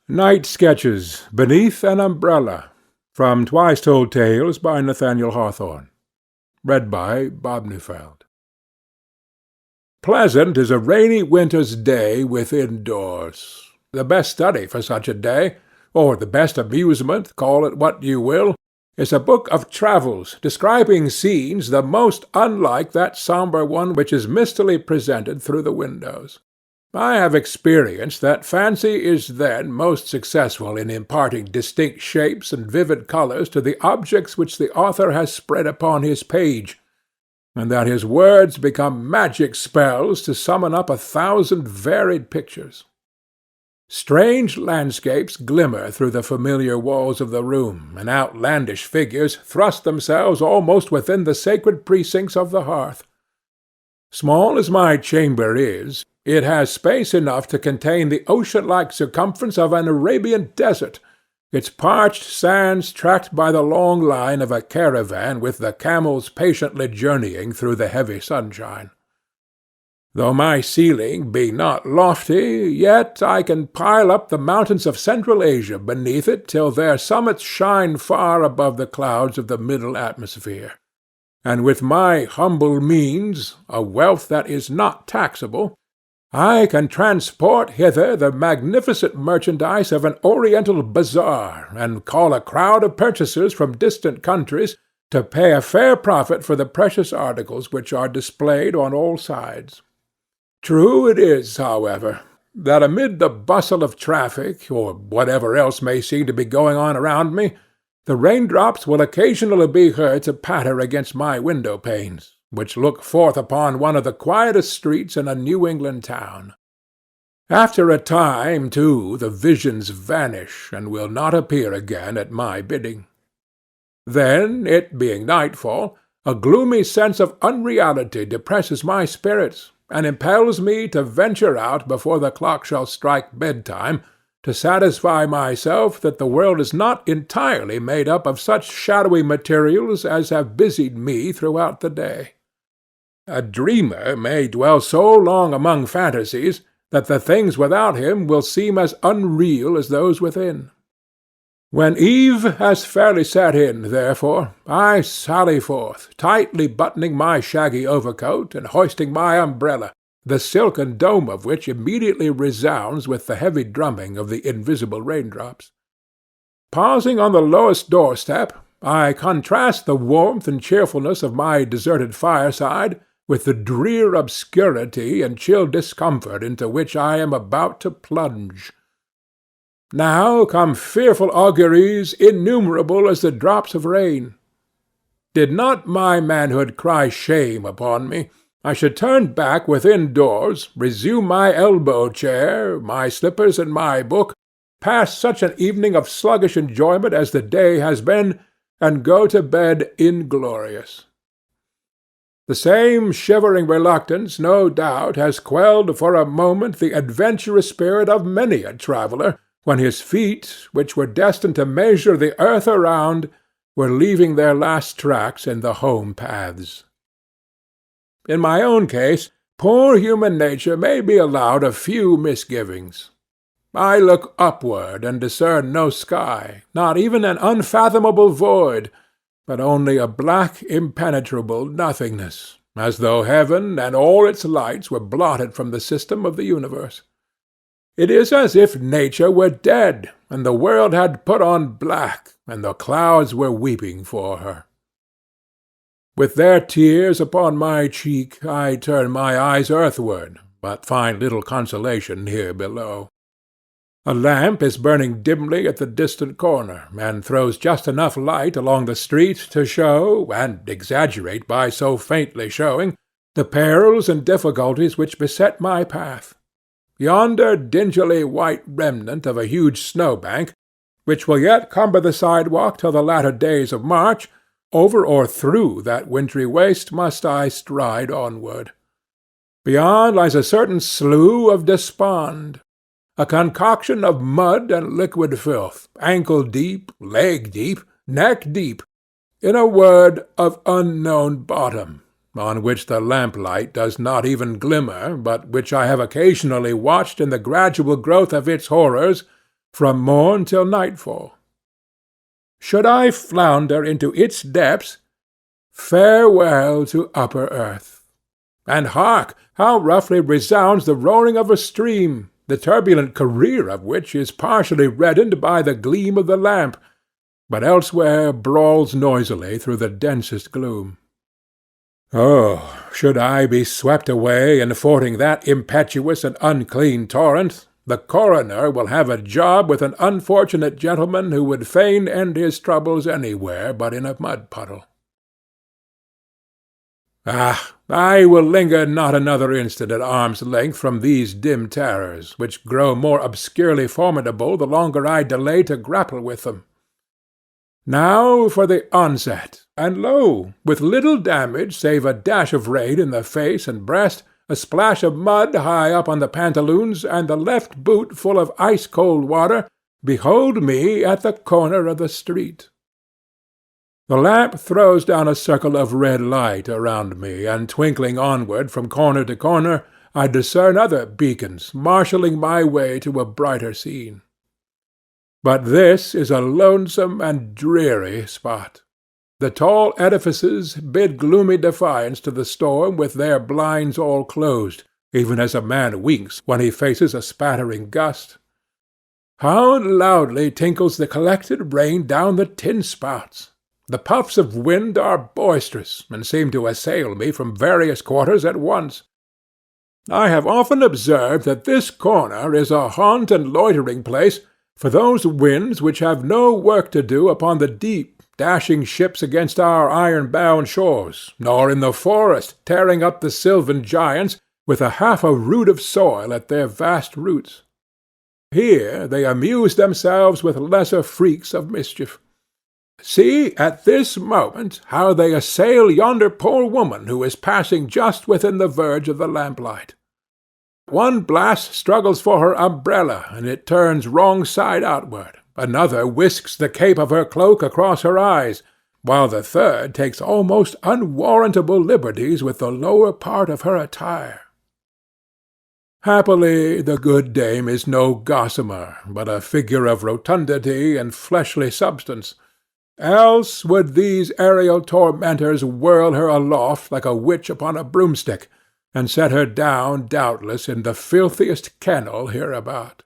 Night Sketches Beneath an Umbrella from Twice Told Tales by Nathaniel Hawthorne. Read by Bob Neufeld. Pleasant is a rainy winter's day within doors. The best study for such a day, or the best amusement, call it what you will, is a book of travels describing scenes the most unlike that sombre one which is mistily presented through the windows. I have experienced that fancy is then most successful in imparting distinct shapes and vivid colours to the objects which the author has spread upon his page, and that his words become magic spells to summon up 1,000 varied pictures. Strange landscapes glimmer through the familiar walls of the room, and outlandish figures thrust themselves almost within the sacred precincts of the hearth. Small as my chamber is, it has space enough to contain the ocean-like circumference of an Arabian desert, its parched sands tracked by the long line of a caravan with the camels patiently journeying through the heavy sunshine. Though my ceiling be not lofty, yet I can pile up the mountains of Central Asia beneath it till their summits shine far above the clouds of the middle atmosphere. And with my humble means, a wealth that is not taxable, I can transport hither the magnificent merchandise of an Oriental bazaar, and call a crowd of purchasers from distant countries to pay a fair profit for the precious articles which are displayed on all sides. True it is, however, that amid the bustle of traffic, or whatever else may seem to be going on around me, the raindrops will occasionally be heard to patter against my window-panes, which look forth upon one of the quietest streets in a New England town. After a time, too, the visions vanish, and will not appear again at my bidding. Then, it being nightfall, a gloomy sense of unreality depresses my spirits, and impels me to venture out before the clock shall strike bedtime, to satisfy myself that the world is not entirely made up of such shadowy materials as have busied me throughout the day. A dreamer may dwell so long among fantasies that the things without him will seem as unreal as those within. When eve has fairly set in, therefore, I sally forth, tightly buttoning my shaggy overcoat and hoisting my umbrella, the silken dome of which immediately resounds with the heavy drumming of the invisible raindrops. Pausing on the lowest doorstep, I contrast the warmth and cheerfulness of my deserted fireside with the drear obscurity and chill discomfort into which I am about to plunge. Now come fearful auguries innumerable as the drops of rain. Did not my manhood cry shame upon me, I should turn back within doors, resume my elbow-chair, my slippers, and my book, pass such an evening of sluggish enjoyment as the day has been, and go to bed inglorious. The same shivering reluctance, no doubt, has quelled for a moment the adventurous spirit of many a traveller, when his feet, which were destined to measure the earth around, were leaving their last tracks in the home paths. In my own case, poor human nature may be allowed a few misgivings. I look upward and discern no sky, not even an unfathomable void, but only a black impenetrable nothingness, as though heaven and all its lights were blotted from the system of the universe. It is as if nature were dead, and the world had put on black, and the clouds were weeping for her. With their tears upon my cheek, I turn my eyes earthward, but find little consolation here below. A lamp is burning dimly at the distant corner, and throws just enough light along the street to show, and exaggerate by so faintly showing, the perils and difficulties which beset my path. Yonder dingily white remnant of a huge snowbank, which will yet cumber the sidewalk till the latter days of March, over or through that wintry waste must I stride onward. Beyond lies a certain slough of despond, a concoction of mud and liquid filth, ankle-deep, leg-deep, neck-deep, in a word, of unknown bottom, on which the lamplight does not even glimmer, but which I have occasionally watched in the gradual growth of its horrors, from morn till nightfall. Should I flounder into its depths, farewell to upper earth. And hark! How roughly resounds the roaring of a stream, the turbulent career of which is partially reddened by the gleam of the lamp, but elsewhere brawls noisily through the densest gloom. Oh, should I be swept away in fording that impetuous and unclean torrent, the coroner will have a job with an unfortunate gentleman who would fain end his troubles anywhere but in a mud-puddle. Ah, I will linger not another instant at arm's length from these dim terrors, which grow more obscurely formidable the longer I delay to grapple with them. Now for the onset, and lo, with little damage save a dash of rain in the face and breast, a splash of mud high up on the pantaloons, and the left boot full of ice-cold water, behold me at the corner of the street. The lamp throws down a circle of red light around me, and twinkling onward from corner to corner, I discern other beacons marshalling my way to a brighter scene. But this is a lonesome and dreary spot. The tall edifices bid gloomy defiance to the storm with their blinds all closed, even as a man winks when he faces a spattering gust. How loudly tinkles the collected rain down the tin spouts! The puffs of wind are boisterous, and seem to assail me from various quarters at once. I have often observed that this corner is a haunt and loitering place for those winds which have no work to do upon the deep, dashing ships against our iron-bound shores, nor in the forest, tearing up the sylvan giants with half a rood of soil at their vast roots. Here they amuse themselves with lesser freaks of mischief. See, at this moment, how they assail yonder poor woman who is passing just within the verge of the lamplight. One blast struggles for her umbrella, and it turns wrong side outward. Another whisks the cape of her cloak across her eyes, while the third takes almost unwarrantable liberties with the lower part of her attire. Happily the good dame is no gossamer, but a figure of rotundity and fleshly substance. Else would these aerial tormentors whirl her aloft like a witch upon a broomstick, and set her down, doubtless, in the filthiest kennel hereabout.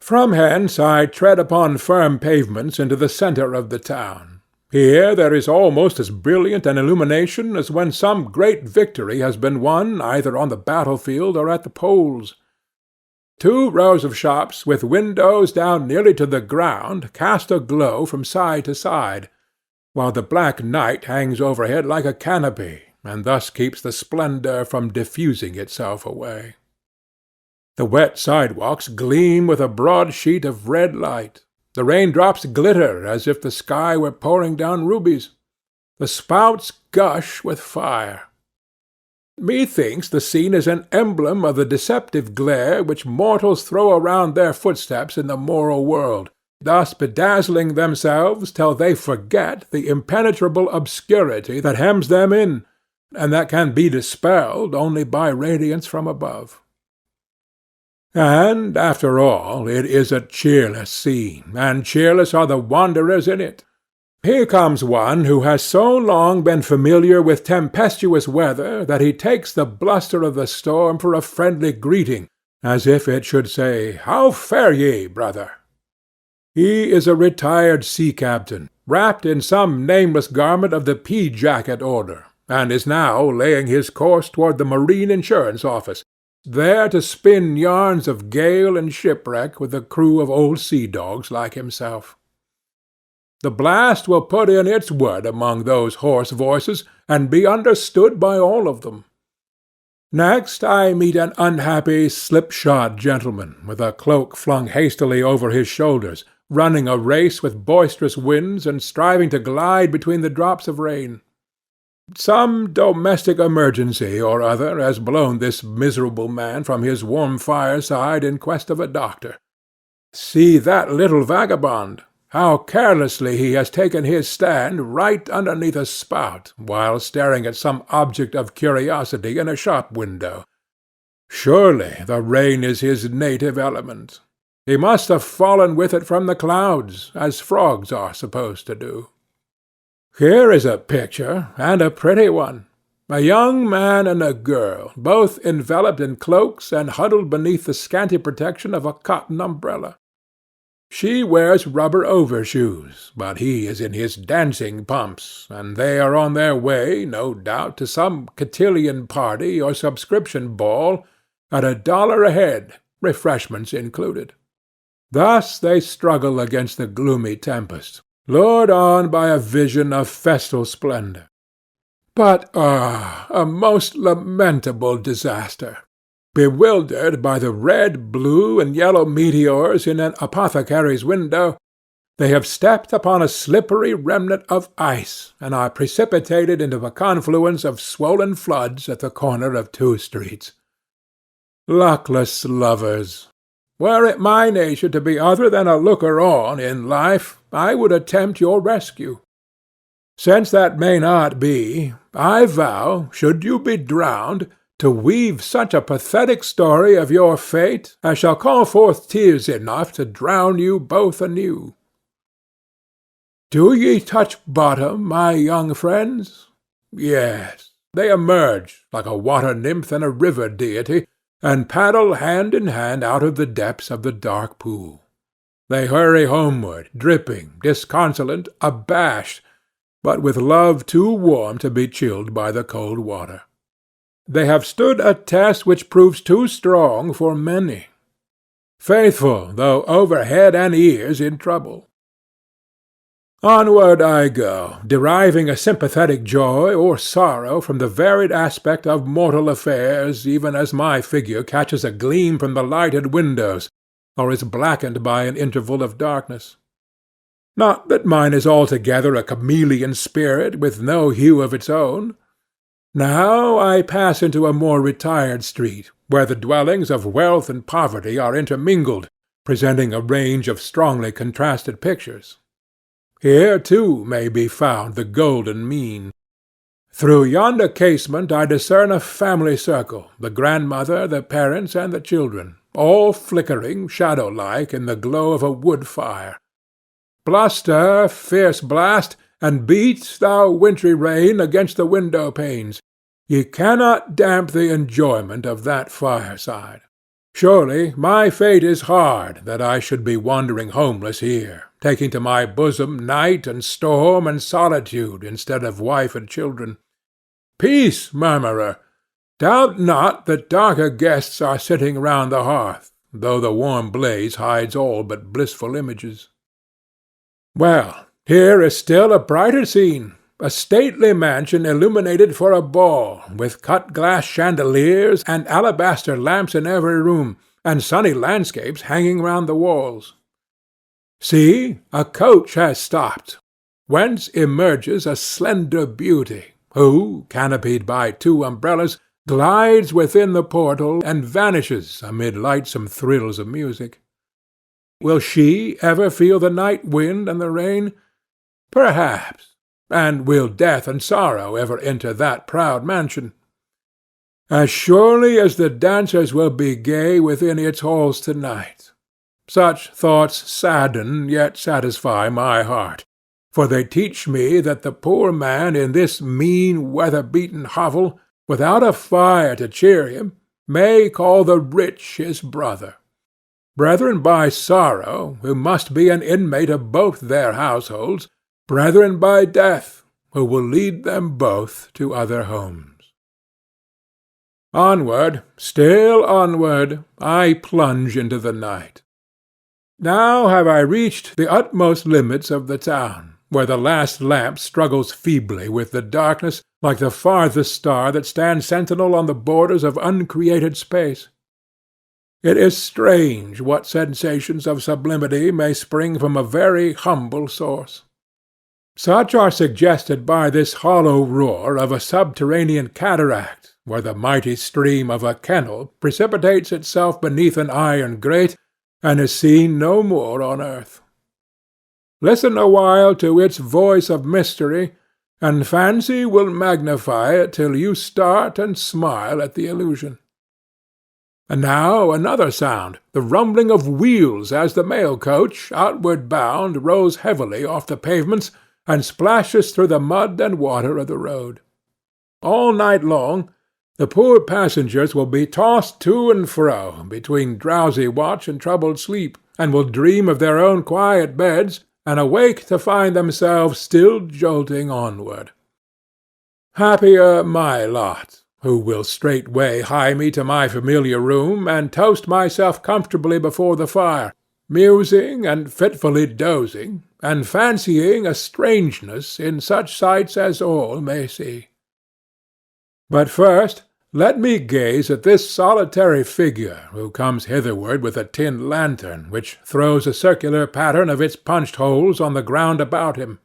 From hence I tread upon firm pavements into the centre of the town. Here there is almost as brilliant an illumination as when some great victory has been won either on the battlefield or at the polls. 2 rows of shops, with windows down nearly to the ground, cast a glow from side to side, while the black night hangs overhead like a canopy, and thus keeps the splendor from diffusing itself away. The wet sidewalks gleam with a broad sheet of red light. The raindrops glitter as if the sky were pouring down rubies. The spouts gush with fire. Methinks the scene is an emblem of the deceptive glare which mortals throw around their footsteps in the moral world, thus bedazzling themselves till they forget the impenetrable obscurity that hems them in, and that can be dispelled only by radiance from above. And, after all, it is a cheerless scene, and cheerless are the wanderers in it. Here comes one who has so long been familiar with tempestuous weather that he takes the bluster of the storm for a friendly greeting, as if it should say, "How fare ye, brother?" He is a retired sea-captain, wrapped in some nameless garment of the pea-jacket order, and is now laying his course toward the Marine Insurance Office, there to spin yarns of gale and shipwreck with a crew of old sea-dogs like himself. The blast will put in its word among those hoarse voices, and be understood by all of them. Next I meet an unhappy, slipshod gentleman, with a cloak flung hastily over his shoulders, running a race with boisterous winds, and striving to glide between the drops of rain. Some domestic emergency or other has blown this miserable man from his warm fireside in quest of a doctor. See that little vagabond! How carelessly he has taken his stand right underneath a spout, while staring at some object of curiosity in a shop window. Surely the rain is his native element. He must have fallen with it from the clouds, as frogs are supposed to do. Here is a picture, and a pretty one. A young man and a girl, both enveloped in cloaks and huddled beneath the scanty protection of a cotton umbrella. She wears rubber overshoes, but he is in his dancing pumps, and they are on their way, no doubt, to some cotillion party or subscription ball at $1 a head, refreshments included. Thus they struggle against the gloomy tempest, lured on by a vision of festal splendor. But, a most lamentable disaster! Bewildered by the red, blue, and yellow meteors in an apothecary's window, they have stepped upon a slippery remnant of ice, and are precipitated into a confluence of swollen floods at the corner of 2 streets. Luckless lovers! Were it my nature to be other than a looker-on in life, I would attempt your rescue. Since that may not be, I vow, should you be drowned, to weave such a pathetic story of your fate as shall call forth tears enough to drown you both anew. Do ye touch bottom, my young friends? Yes, they emerge, like a water-nymph and a river deity, and paddle hand in hand out of the depths of the dark pool. They hurry homeward, dripping, disconsolate, abashed, but with love too warm to be chilled by the cold water. They have stood a test which proves too strong for many. Faithful, though over head and ears in trouble. Onward I go, deriving a sympathetic joy or sorrow from the varied aspect of mortal affairs, even as my figure catches a gleam from the lighted windows, or is blackened by an interval of darkness. Not that mine is altogether a chameleon spirit with no hue of its own. Now I pass into a more retired street, where the dwellings of wealth and poverty are intermingled, presenting a range of strongly contrasted pictures. Here, too, may be found the golden mean. Through yonder casement I discern a family circle, the grandmother, the parents, and the children, all flickering, shadow-like, in the glow of a wood fire. Bluster, fierce blast, and beat, thou wintry rain, against the window-panes. Ye cannot damp the enjoyment of that fireside. Surely my fate is hard, that I should be wandering homeless here, taking to my bosom night and storm and solitude instead of wife and children. Peace, murmurer! Doubt not that darker guests are sitting round the hearth, though the warm blaze hides all but blissful images. Well, here is still a brighter scene, a stately mansion illuminated for a ball, with cut-glass chandeliers and alabaster lamps in every room, and sunny landscapes hanging round the walls. See, a coach has stopped, whence emerges a slender beauty, who, canopied by 2 umbrellas, glides within the portal and vanishes amid lightsome thrills of music. Will she ever feel the night wind and the rain? Perhaps. And will death and sorrow ever enter that proud mansion? As surely as the dancers will be gay within its halls to-night. Such thoughts sadden yet satisfy my heart, for they teach me that the poor man in this mean weather-beaten hovel, without a fire to cheer him, may call the rich his brother. Brethren by sorrow, who must be an inmate of both their households, brethren by death, who will lead them both to other homes. Onward, still onward, I plunge into the night. Now have I reached the utmost limits of the town, where the last lamp struggles feebly with the darkness, like the farthest star that stands sentinel on the borders of uncreated space. It is strange what sensations of sublimity may spring from a very humble source. Such are suggested by this hollow roar of a subterranean cataract, where the mighty stream of a kennel precipitates itself beneath an iron grate, and is seen no more on earth. Listen awhile to its voice of mystery, and fancy will magnify it till you start and smile at the illusion. And now another sound, the rumbling of wheels as the mail coach, outward bound, rolls heavily off the pavements and splashes through the mud and water of the road. All night long the poor passengers will be tossed to and fro between drowsy watch and troubled sleep, and will dream of their own quiet beds, and awake to find themselves still jolting onward. Happier my lot, who will straightway hie me to my familiar room, and toast myself comfortably before the fire, musing and fitfully dozing, and fancying a strangeness in such sights as all may see. But first let me gaze at this solitary figure who comes hitherward with a tin lantern, which throws a circular pattern of its punched holes on the ground about him.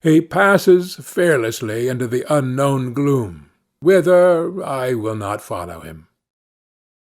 He passes fearlessly into the unknown gloom, whither I will not follow him.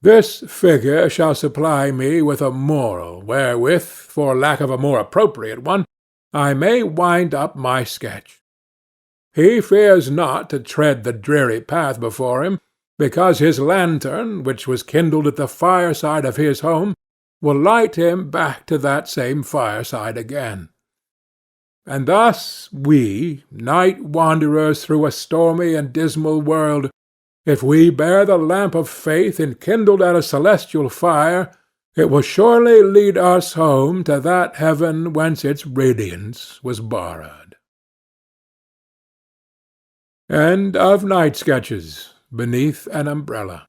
This figure shall supply me with a moral wherewith, for lack of a more appropriate one, I may wind up my sketch. He fears not to tread the dreary path before him, because his lantern, which was kindled at the fireside of his home, will light him back to that same fireside again. And thus we, night wanderers through a stormy and dismal world, if we bear the lamp of faith enkindled at a celestial fire, it will surely lead us home to that heaven whence its radiance was borrowed. End of Night Sketches, Beneath an Umbrella.